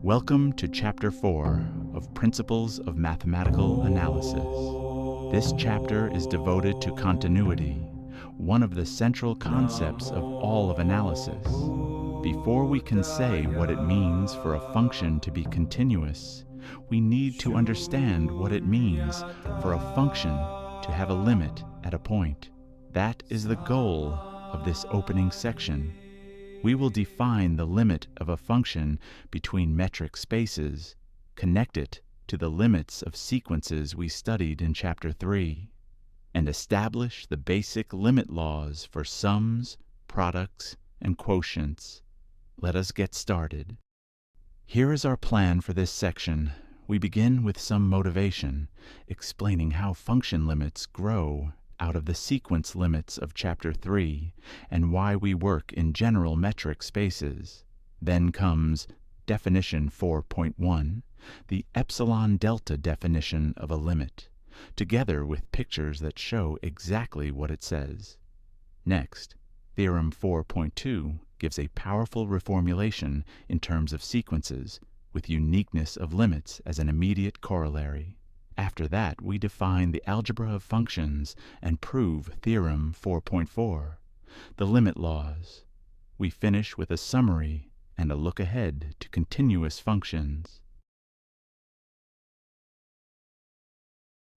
Welcome to Chapter 4 of Principles of Mathematical Analysis. This chapter is devoted to continuity, one of the central concepts of all of analysis. Before we can say what it means for a function to be continuous, we need to understand what it means for a function to have a limit at a point. That is the goal of this opening section. We will define the limit of a function between metric spaces, connect it to the limits of sequences we studied in Chapter 3, and establish the basic limit laws for sums, products, and quotients. Let us get started. Here is our plan for this section. We begin with some motivation, explaining how function limits grow out of the sequence limits of Chapter 3, and why we work in general metric spaces. Then comes Definition 4.1, the epsilon delta definition of a limit, together with pictures that show exactly what it says. Next, Theorem 4.2 gives a powerful reformulation in terms of sequences, with uniqueness of limits as an immediate corollary. After that, we define the algebra of functions and prove Theorem 4.4, the limit laws. We finish with a summary and a look ahead to continuous functions.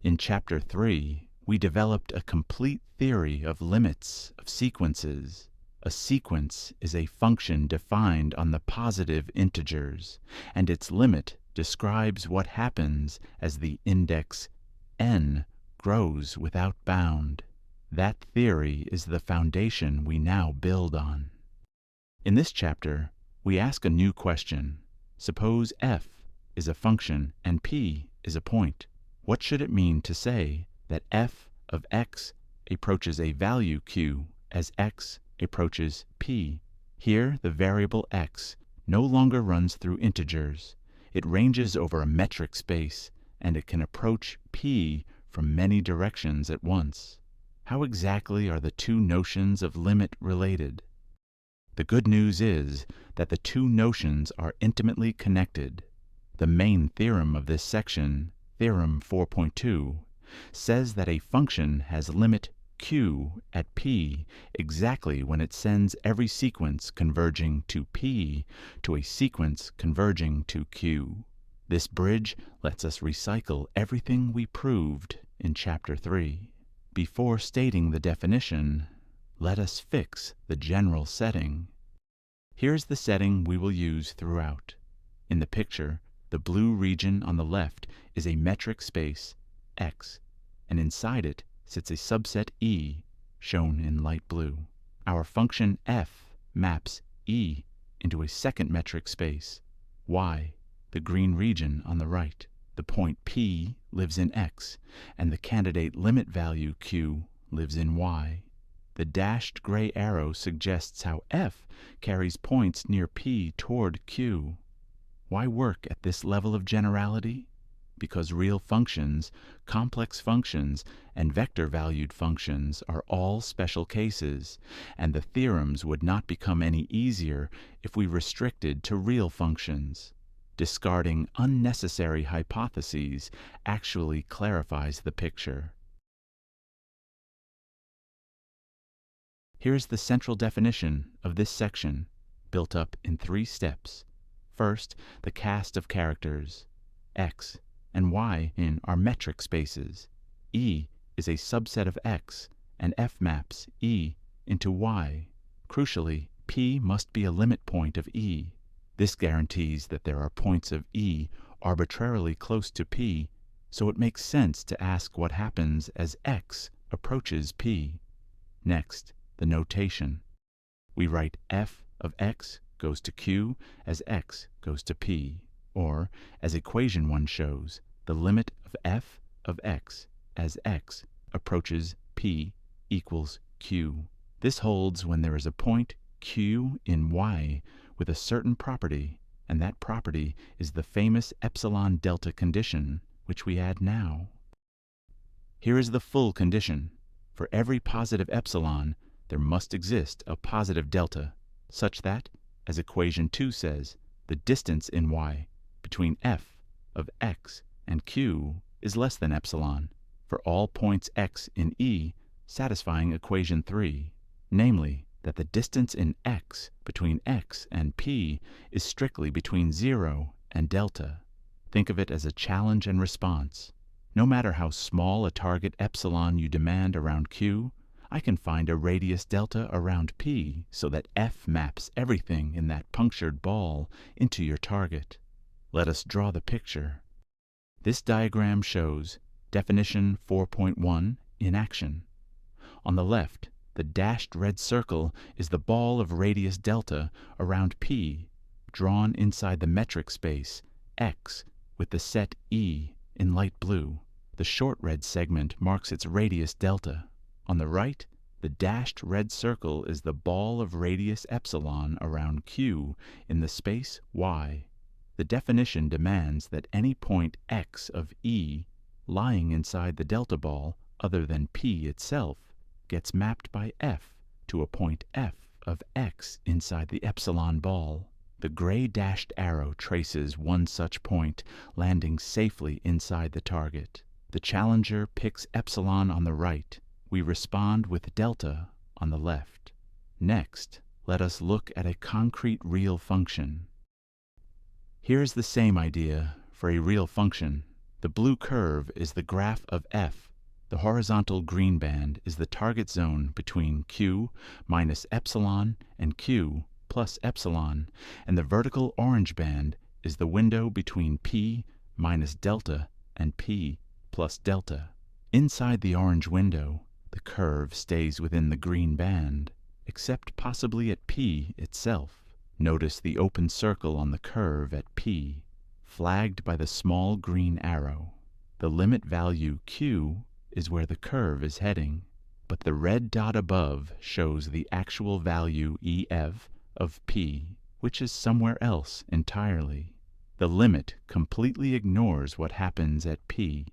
In Chapter 3, we developed a complete theory of limits of sequences. A sequence is a function defined on the positive integers, and its limit describes what happens as the index n grows without bound. That theory is the foundation we now build on. In this chapter, we ask a new question. Suppose f is a function and p is a point. What should it mean to say that f of x approaches a value q as x approaches p? Here, the variable x no longer runs through integers. It ranges over a metric space, and it can approach p from many directions at once. How exactly are the two notions of limit related? The good news is that the two notions are intimately connected. The main theorem of this section, Theorem 4.2, says that a function has limit q at p exactly when it sends every sequence converging to p to a sequence converging to q. This bridge lets us recycle everything we proved in Chapter 3. Before stating the definition, let us fix the general setting. Here's the setting we will use throughout. In the picture, the blue region on the left is a metric space, x, and inside it sits a subset E, shown in light blue. Our function f maps E into a second metric space, y, the green region on the right. The point P lives in x, and the candidate limit value q lives in y. The dashed gray arrow suggests how f carries points near P toward q. Why work at this level of generality? Because real functions, complex functions, and vector-valued functions are all special cases, and the theorems would not become any easier if we restricted to real functions. Discarding unnecessary hypotheses actually clarifies the picture. Here's the central definition of this section, built up in 3 steps. First, the cast of characters. X and y in our metric spaces. E is a subset of x, and f maps E into y. Crucially, P must be a limit point of E. This guarantees that there are points of E arbitrarily close to P, so it makes sense to ask what happens as x approaches P. Next, the notation. We write f of x goes to q as x goes to p. Or, as equation 1 shows, the limit of f of x as x approaches p equals q. This holds when there is a point q in y with a certain property, and that property is the famous epsilon delta condition, which we add now. Here is the full condition. For every positive epsilon, there must exist a positive delta, such that, as equation 2 says, the distance in y between f of x and q is less than epsilon for all points x in E satisfying equation 3, namely that the distance in x between x and p is strictly between 0 and delta. Think of it as a challenge and response. No matter how small a target epsilon you demand around q, I can find a radius delta around p so that f maps everything in that punctured ball into your target. Let us draw the picture. This diagram shows definition 4.1 in action. On the left, the dashed red circle is the ball of radius delta around p, drawn inside the metric space x with the set E in light blue. The short red segment marks its radius delta. On the right, the dashed red circle is the ball of radius epsilon around q in the space y. The definition demands that any point x of E lying inside the delta ball other than p itself gets mapped by f to a point f of x inside the epsilon ball. The gray dashed arrow traces one such point, landing safely inside the target. The challenger picks epsilon on the right. We respond with delta on the left. Next, let us look at a concrete real function. Here is the same idea for a real function. The blue curve is the graph of f. The horizontal green band is the target zone between q minus epsilon and q plus epsilon, and the vertical orange band is the window between p minus delta and p plus delta. Inside the orange window, the curve stays within the green band, except possibly at p itself. Notice the open circle on the curve at p, flagged by the small green arrow. The limit value q is where the curve is heading, but the red dot above shows the actual value EF of p, which is somewhere else entirely. The limit completely ignores what happens at p.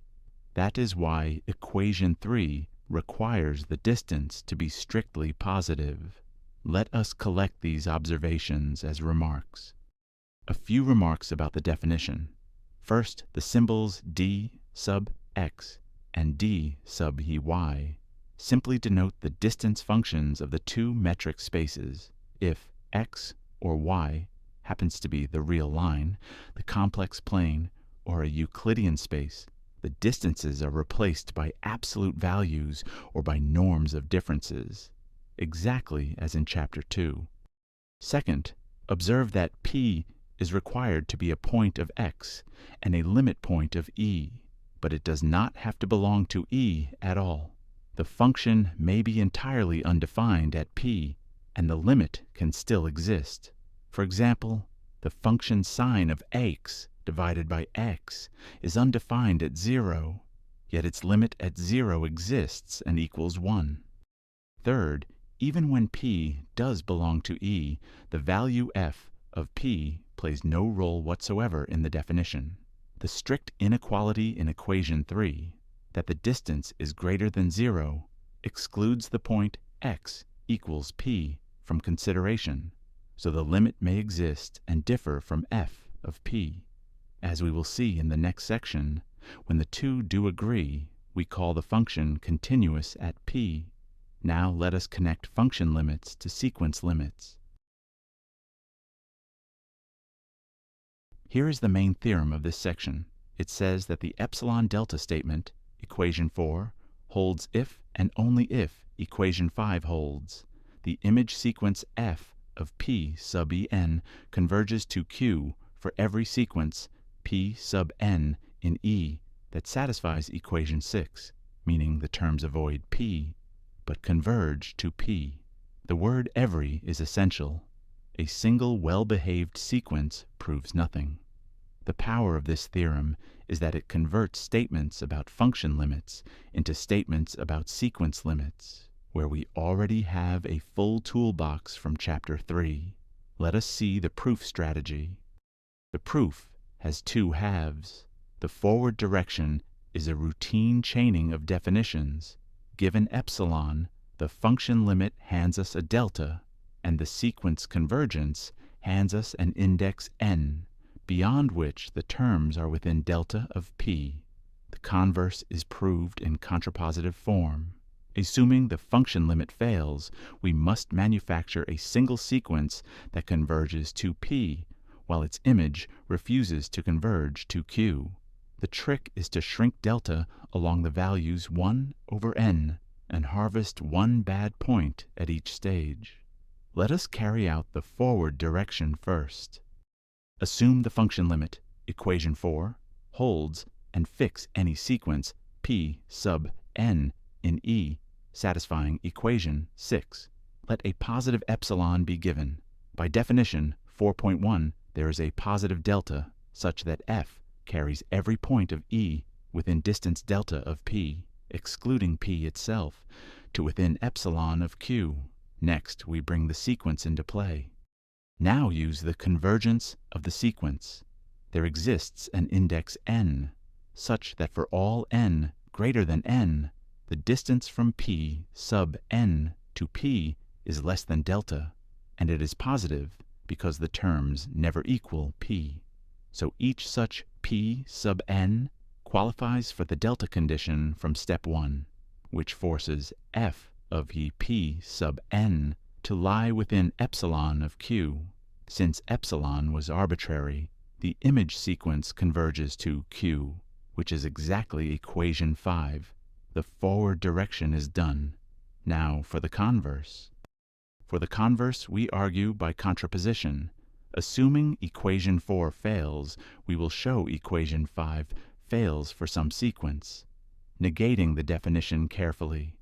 That is why equation 3 requires the distance to be strictly positive. Let us collect these observations as remarks. A few remarks about the definition. First, the symbols d sub x and d sub y simply denote the distance functions of the two metric spaces. If x or y happens to be the real line, the complex plane, or a Euclidean space, the distances are replaced by absolute values or by norms of differences, exactly as in Chapter 2. Second, observe that p is required to be a point of x and a limit point of E, but it does not have to belong to E at all. The function may be entirely undefined at p, and the limit can still exist. For example, the function sine of x divided by x is undefined at 0, yet its limit at 0 exists and equals 1. Third, even when p does belong to E, the value f of p plays no role whatsoever in the definition. The strict inequality in equation 3, that the distance is greater than 0, excludes the point x equals p from consideration, so the limit may exist and differ from f of p. As we will see in the next section, when the two do agree, we call the function continuous at p. Now let us connect function limits to sequence limits. Here is the main theorem of this section. It says that the epsilon delta statement, equation 4, holds if and only if equation 5 holds. The image sequence f of p sub en converges to q for every sequence p sub n in E that satisfies equation 6, meaning the terms avoid p, but converge to p. The word every is essential. A single well-behaved sequence proves nothing. The power of this theorem is that it converts statements about function limits into statements about sequence limits, where we already have a full toolbox from Chapter 3. Let us see the proof strategy. The proof has two halves. The forward direction is a routine chaining of definitions. Given epsilon, the function limit hands us a delta, and the sequence convergence hands us an index n, beyond which the terms are within delta of p. The converse is proved in contrapositive form. Assuming the function limit fails, we must manufacture a single sequence that converges to p, while its image refuses to converge to q. The trick is to shrink delta along the values 1 over n and harvest one bad point at each stage. Let us carry out the forward direction first. Assume the function limit, equation 4, holds, and fix any sequence p sub n in E satisfying equation 6. Let a positive epsilon be given. By definition, 4.1, there is a positive delta such that f carries every point of E within distance delta of p, excluding p itself, to within epsilon of q. Next, we bring the sequence into play. Now use the convergence of the sequence. There exists an index n, such that for all n greater than n, the distance from p sub n to p is less than delta, and it is positive because the terms never equal p. So each such p sub n qualifies for the delta condition from step 1, which forces f of ye p sub n to lie within epsilon of q. Since epsilon was arbitrary, the image sequence converges to q, which is exactly equation 5. The forward direction is done. Now for the converse. For the converse, we argue by contraposition. Assuming equation 4 fails, we will show equation 5 fails for some sequence. Negating the definition carefully,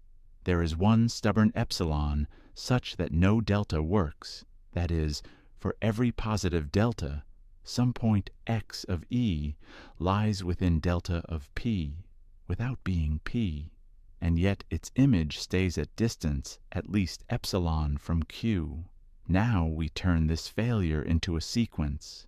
there is one stubborn epsilon such that no delta works. That is, for every positive delta, some point x of E lies within delta of p, without being p, and yet its image stays at distance at least epsilon from q. Now we turn this failure into a sequence.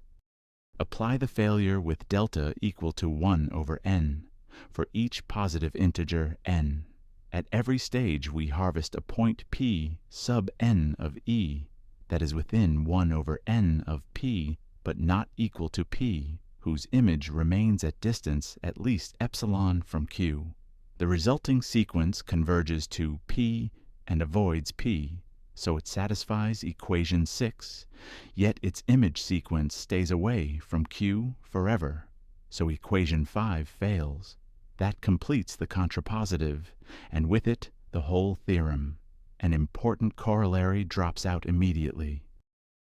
Apply the failure with delta equal to 1 over n for each positive integer n. At every stage we harvest a point p sub n of E that is within 1 over n of p but not equal to p, whose image remains at distance at least epsilon from q. The resulting sequence converges to p and avoids p, so it satisfies equation 6, yet its image sequence stays away from q forever, so equation 5 fails. That completes the contrapositive, and with it the whole theorem. An important corollary drops out immediately.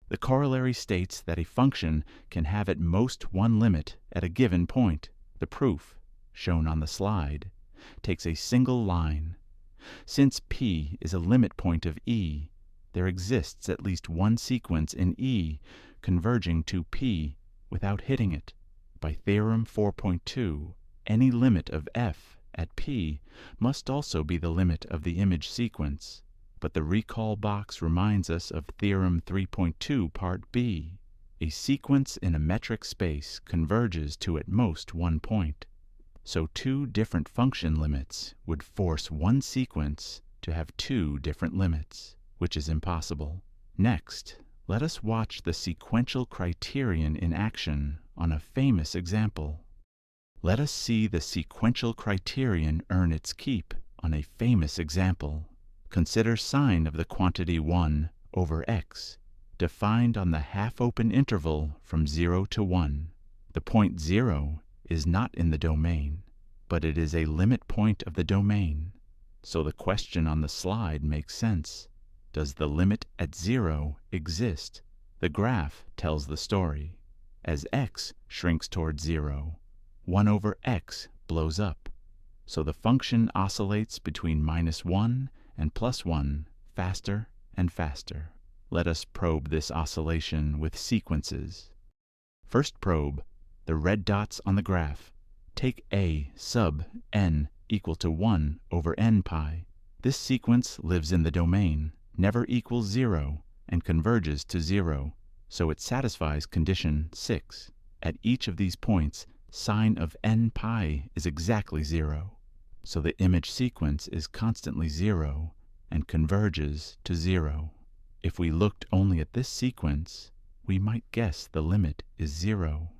The corollary states that a function can have at most one limit at a given point. The proof, shown on the slide, takes a single line. Since p is a limit point of E, there exists at least one sequence in E converging to p without hitting it. By theorem 4.2, any limit of f at p must also be the limit of the image sequence. But the recall box reminds us of theorem 3.2 part b. A sequence in a metric space converges to at most one point. So two different function limits would force one sequence to have two different limits, which is impossible. Next, let us watch the sequential criterion in action on a famous example. Let us see the sequential criterion earn its keep on a famous example. Consider sign of the quantity 1 over x, defined on the half-open interval from 0 to 1. The point 0 is not in the domain, but it is a limit point of the domain. So the question on the slide makes sense. Does the limit at 0 exist? The graph tells the story. As x shrinks toward 0, 1 over x blows up. So the function oscillates between -1 and +1 faster and faster. Let us probe this oscillation with sequences. First probe the red dots on the graph. Take a sub n equal to 1 over n pi. This sequence lives in the domain, never equals 0, and converges to 0, so it satisfies condition 6. At each of these points, sine of n pi is exactly 0. So the image sequence is constantly 0 and converges to 0. If we looked only at this sequence, we might guess the limit is 0.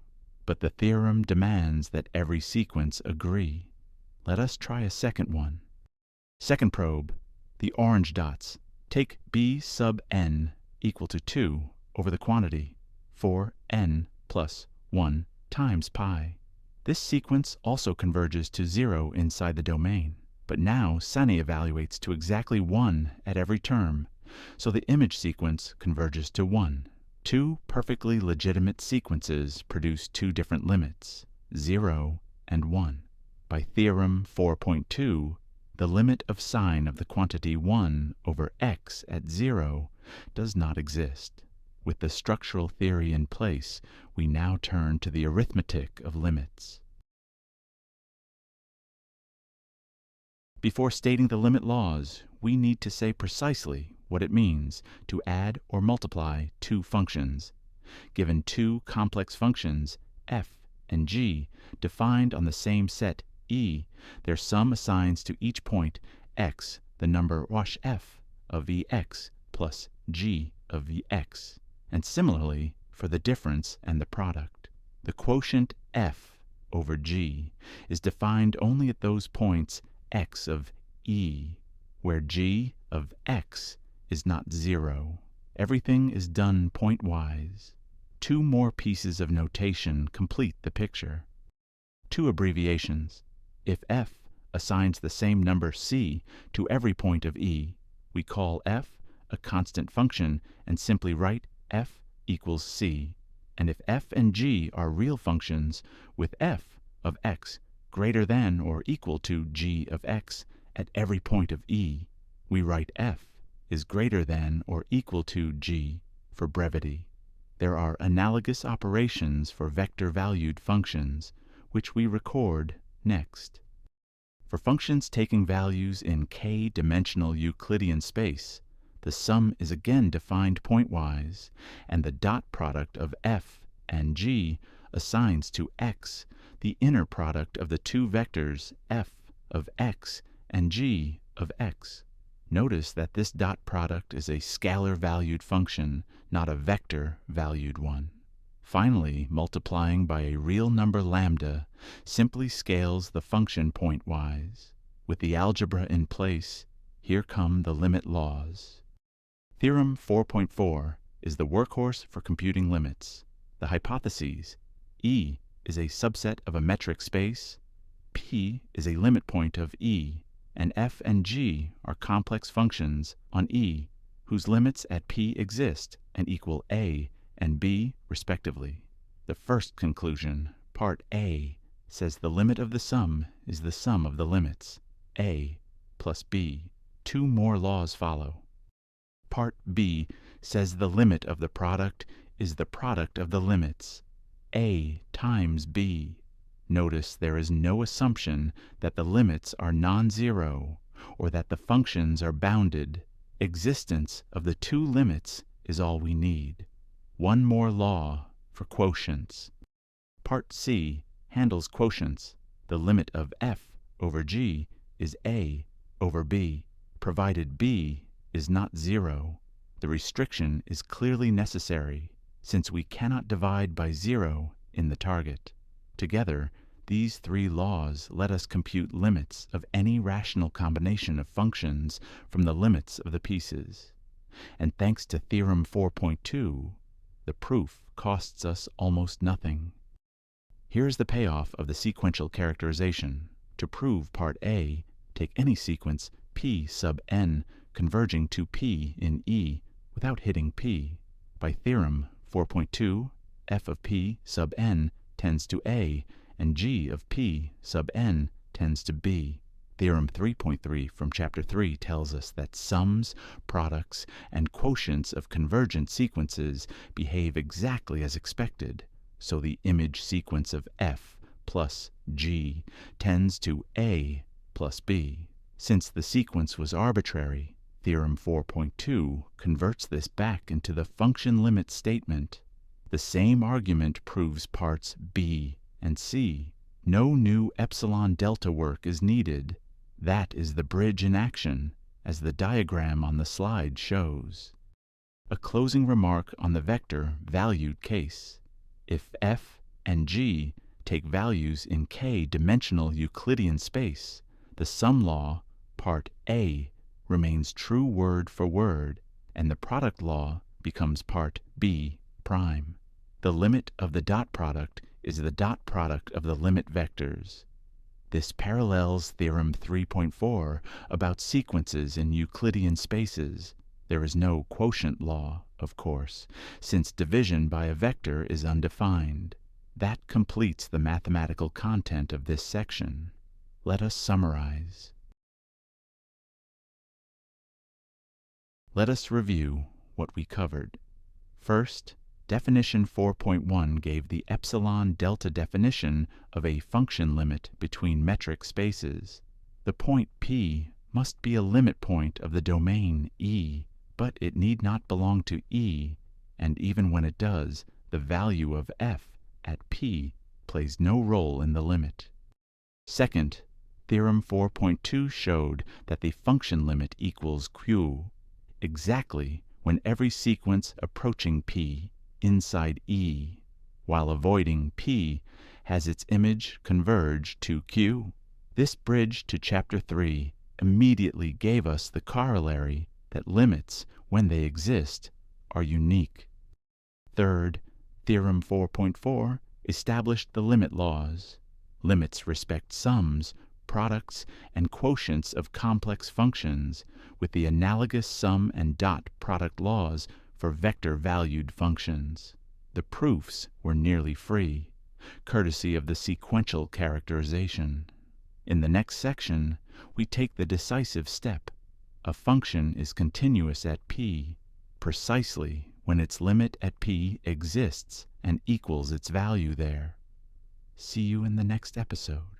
but the theorem demands that every sequence agree. Let us try a second one. Second probe, the orange dots. Take b sub n equal to 2 over the quantity 4n plus 1 times pi. This sequence also converges to 0 inside the domain, but now Sunny evaluates to exactly 1 at every term, so the image sequence converges to 1. Two perfectly legitimate sequences produce two different limits, 0 and 1. By theorem 4.2, the limit of sign of the quantity 1 over x at 0 does not exist. With the structural theory in place, we now turn to the arithmetic of limits. Before stating the limit laws, we need to say precisely what it means to add or multiply two functions. Given two complex functions, f and g, defined on the same set E, their sum assigns to each point x the number wash f of Vx plus g of Vx, and similarly for the difference and the product. The quotient f over g is defined only at those points x of E, where g of x is not 0. Everything is done pointwise. Two more pieces of notation complete the picture. Two abbreviations. If f assigns the same number c to every point of E, we call f a constant function and simply write f equals c. And if f and g are real functions with f of x greater than or equal to g of x at every point of E, we write f is greater than or equal to g for brevity. There are analogous operations for vector-valued functions, which we record next. For functions taking values in k-dimensional Euclidean space, the sum is again defined pointwise, and the dot product of f and g assigns to x the inner product of the two vectors f of x and g of x. Notice that this dot product is a scalar-valued function, not a vector-valued one. Finally, multiplying by a real number lambda simply scales the function pointwise. With the algebra in place, here come the limit laws. Theorem 4.4 is the workhorse for computing limits. The hypotheses: E is a subset of a metric space, P is a limit point of E, and f and g are complex functions on E whose limits at P exist and equal a and b respectively. The first conclusion, part A, says the limit of the sum is the sum of the limits, a plus b. Two more laws follow. Part B says the limit of the product is the product of the limits, a times b. Notice there is no assumption that the limits are non-zero or that the functions are bounded. Existence of the two limits is all we need. One more law for quotients. Part C handles quotients. The limit of f over g is a over b, provided b is not 0. The restriction is clearly necessary, since we cannot divide by 0 in the target. Together, these three laws let us compute limits of any rational combination of functions from the limits of the pieces. And thanks to Theorem 4.2, the proof costs us almost nothing. Here is the payoff of the sequential characterization. To prove part A, take any sequence P sub n converging to P in E without hitting P. By Theorem 4.2, f of P sub n tends to A, and g of P sub n tends to B. Theorem 3.3 from Chapter 3 tells us that sums, products, and quotients of convergent sequences behave exactly as expected, so the image sequence of f plus g tends to A plus B. Since the sequence was arbitrary, Theorem 4.2 converts this back into the function limit statement. The same argument proves parts B and C. No new epsilon delta work is needed. That is the bridge in action, as the diagram on the slide shows. A closing remark on the vector valued case. If f and g take values in k-dimensional Euclidean space, the sum law, part A, remains true word for word, and the product law becomes part B prime. The limit of the dot product is the dot product of the limit vectors. This parallels Theorem 3.4 about sequences in Euclidean spaces. There is no quotient law, of course, since division by a vector is undefined. That completes the mathematical content of this section. Let us summarize. Let us review what we covered. First, definition 4.1 gave the epsilon delta definition of a function limit between metric spaces. The point P must be a limit point of the domain E, but it need not belong to E, and even when it does, the value of f at P plays no role in the limit. Second, Theorem 4.2 showed that the function limit equals Q exactly when every sequence approaching P inside E, while avoiding P, has its image converge to Q. This bridge to Chapter 3 immediately gave us the corollary that limits, when they exist, are unique. Third, Theorem 4.4 established the limit laws. Limits respect sums, products, and quotients of complex functions, with the analogous sum and dot product laws for vector-valued functions. The proofs were nearly free, courtesy of the sequential characterization. In the next section, we take the decisive step. A function is continuous at P precisely when its limit at P exists and equals its value there. See you in the next episode.